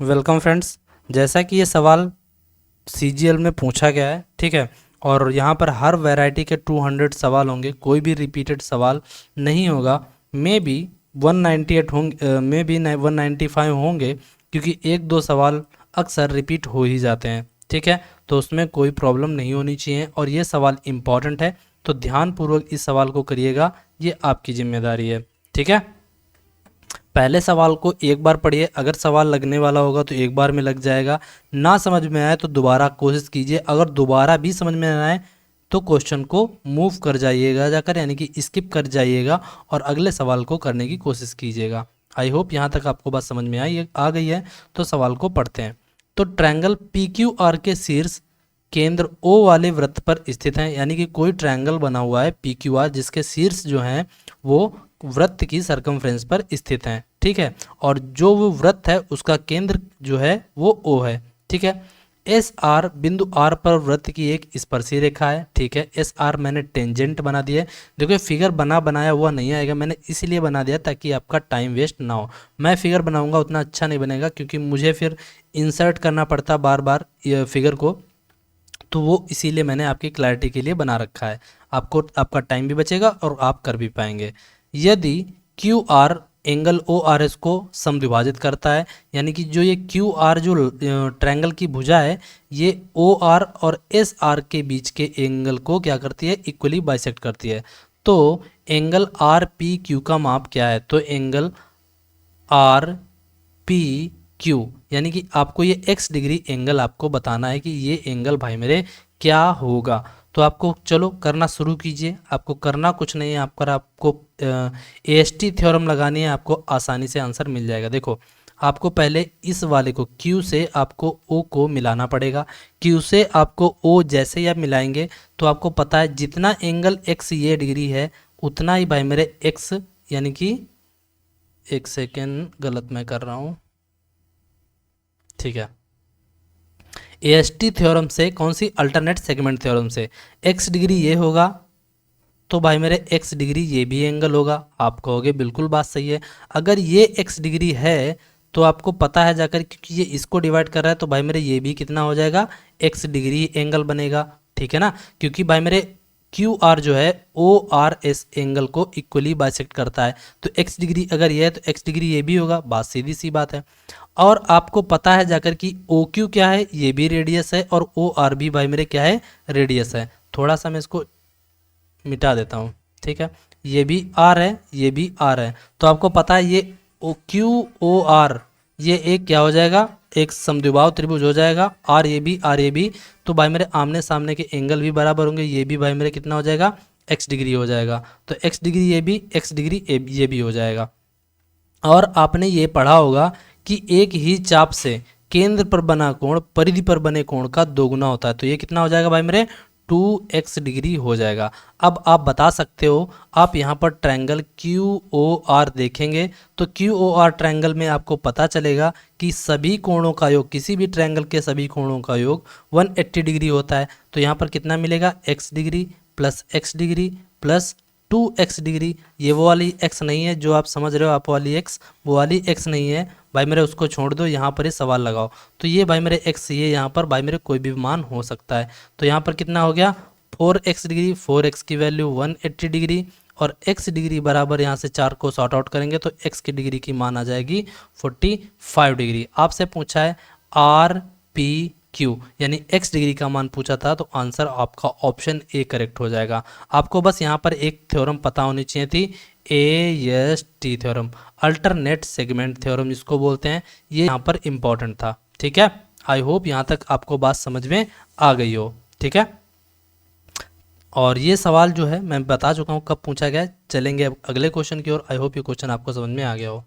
Welcome friends. जैसा कि ये सवाल सीजीएल में पूछा गया है, ठीक है, और यहाँ पर हर वैरायटी के 200 सवाल होंगे, कोई भी रिपीटेड सवाल नहीं होगा। मे बी 198 होंगे, मे बी 195 होंगे, क्योंकि एक दो सवाल अक्सर रिपीट हो ही जाते हैं, ठीक है। तो उसमें कोई प्रॉब्लम नहीं होनी चाहिए, और ये सवाल इम्पॉर्टेंट है, तो ध्यानपूर्वक इस सवाल को करिएगा, ये आपकी जिम्मेदारी है, ठीक है। पहले सवाल को एक बार पढ़िए, अगर सवाल लगने वाला होगा तो एक बार में लग जाएगा, ना समझ में आए तो दोबारा कोशिश कीजिए, अगर दोबारा भी समझ में ना आए तो क्वेश्चन को मूव कर जाइएगा जाकर, यानी कि स्किप कर जाइएगा और अगले सवाल को करने की कोशिश कीजिएगा। आई होप यहाँ तक आपको बात समझ में आ गई है। तो सवाल को पढ़ते हैं। तो ट्रायंगल पी क्यू आर के शीर्ष केंद्र ओ वाले वृत्त पर स्थित है, यानी कि कोई ट्रायंगल बना हुआ है पी क्यू आर जिसके शीर्ष जो हैं वो वृत्त की सरकमफ्रेंस पर स्थित हैं, ठीक है। और जो वो वृत्त है उसका केंद्र जो है वो ओ है, ठीक है। एस आर बिंदु आर पर वृत्त की एक स्पर्शी रेखा है, ठीक है। एस आर मैंने टेंजेंट बना दिया है। देखो फिगर बनाया हुआ नहीं आएगा, मैंने इसीलिए बना दिया ताकि आपका टाइम वेस्ट ना हो। मैं फिगर बनाऊंगा उतना अच्छा नहीं बनेगा, क्योंकि मुझे फिर इंसर्ट करना पड़ता बार बार ये फिगर को, तो वो इसीलिए मैंने आपकी क्लैरिटी के लिए बना रखा है। आपको आपका टाइम भी बचेगा और आप कर भी पाएंगे। यदि Q R angle O R S को समद्विभाजित करता है, यानी कि जो ये क्यू आर जो ट्रायंगल की भुजा है ये ओ आर और एस आर के बीच के एंगल को क्या करती है, इक्वली बाइसेक्ट करती है। तो एंगल आर पी क्यू का माप क्या है, तो एंगल आर पी क्यू, यानी कि आपको ये एक्स डिग्री एंगल आपको बताना है कि ये एंगल भाई मेरे क्या होगा। तो आपको चलो करना शुरू कीजिए। आपको करना कुछ नहीं है, आपको ए एस टी थ्योरम लगानी है, आपको आसानी से आंसर मिल जाएगा। देखो आपको पहले इस वाले को Q से आपको O को मिलाना पड़ेगा। Q से आपको O जैसे ही आप मिलाएंगे तो आपको पता है जितना एंगल x ये डिग्री है उतना ही भाई मेरे x, यानी कि एक सेकेंड गलत मैं कर रहा हूँ, ठीक है। एएसटी थ्योरम से, कौन सी, अल्टरनेट सेगमेंट थ्योरम से, एक्स डिग्री ये होगा तो भाई मेरे एक्स डिग्री ये भी एंगल होगा। आप कहोगे बिल्कुल बात सही है। अगर ये एक्स डिग्री है तो आपको पता है जाकर, क्योंकि ये इसको डिवाइड कर रहा है तो भाई मेरे ये भी कितना हो जाएगा, एक्स डिग्री एंगल बनेगा, ठीक है ना। क्योंकि भाई मेरे क्यू आर जो है ओ आर एस एंगल को इक्वली बाइसेक्ट करता है, तो एक्स डिग्री अगर ये है तो एक्स डिग्री ये भी होगा, बात सीधी सी बात है। और आपको पता है जाकर कि ओ क्यू क्या है, ये भी रेडियस है, और ओ आर भी भाई मेरे क्या है, रेडियस है। थोड़ा सा मैं इसको मिटा देता हूँ, ठीक है। ये भी आर है, ये भी आर है, तो आपको पता है ये ओ क्यू ओ आर ये एक क्या हो जाएगा, एक समद्विबाहु त्रिभुज हो जाएगा। R A B, R A B, तो भाई मेरे आमने सामने के एंगल भी बराबर होंगे, ये भी भाई मेरे कितना हो जाएगा, एक्स डिग्री हो जाएगा। तो एक्स डिग्री ये भी, एक्स डिग्री ये भी हो जाएगा। और आपने ये पढ़ा होगा कि एक ही चाप से केंद्र पर बना कोण परिधि पर बने कोण का दोगुना होता है, तो ये कितना हो जाएगा भाई मेरे, 2x डिग्री हो जाएगा। अब आप बता सकते हो, आप यहाँ पर ट्रायंगल क्यू ओ आर देखेंगे तो क्यू ओ आर ट्रायंगल में आपको पता चलेगा कि सभी कोणों का योग, किसी भी ट्रायंगल के सभी कोणों का योग 180 डिग्री होता है। तो यहाँ पर कितना मिलेगा, x degree plus x degree plus 2x degree. ये वो वाली x नहीं है जो आप समझ रहे हो, आप वाली x, वो वाली x नहीं है भाई मेरे, उसको छोड़ दो, यहाँ पर ये सवाल लगाओ। तो ये भाई मेरे x, ये यहाँ पर भाई मेरे कोई भी मान हो सकता है। तो यहाँ पर कितना हो गया, 4x डिग्री, 4x की वैल्यू 180 डिग्री, और x डिग्री बराबर यहाँ से 4 को सॉर्ट आउट करेंगे तो x की डिग्री की मान आ जाएगी 45 डिग्री। आपसे पूछा है आर पी क्यू, यानी x डिग्री का मान पूछा था, तो आंसर आपका ऑप्शन ए करेक्ट हो जाएगा। आपको बस यहाँ पर एक थ्योरम पता होनी चाहिए थी, AST theorem, alternate segment theorem जिसको बोलते हैं, ये यहाँ पर इंपॉर्टेंट था, ठीक है। आई होप यहाँ तक आपको बात समझ में आ गई हो, ठीक है। और ये सवाल जो है मैं बता चुका हूँ कब पूछा गया है। चलेंगे अब अगले क्वेश्चन की ओर। आई होप ये क्वेश्चन आपको समझ में आ गया हो।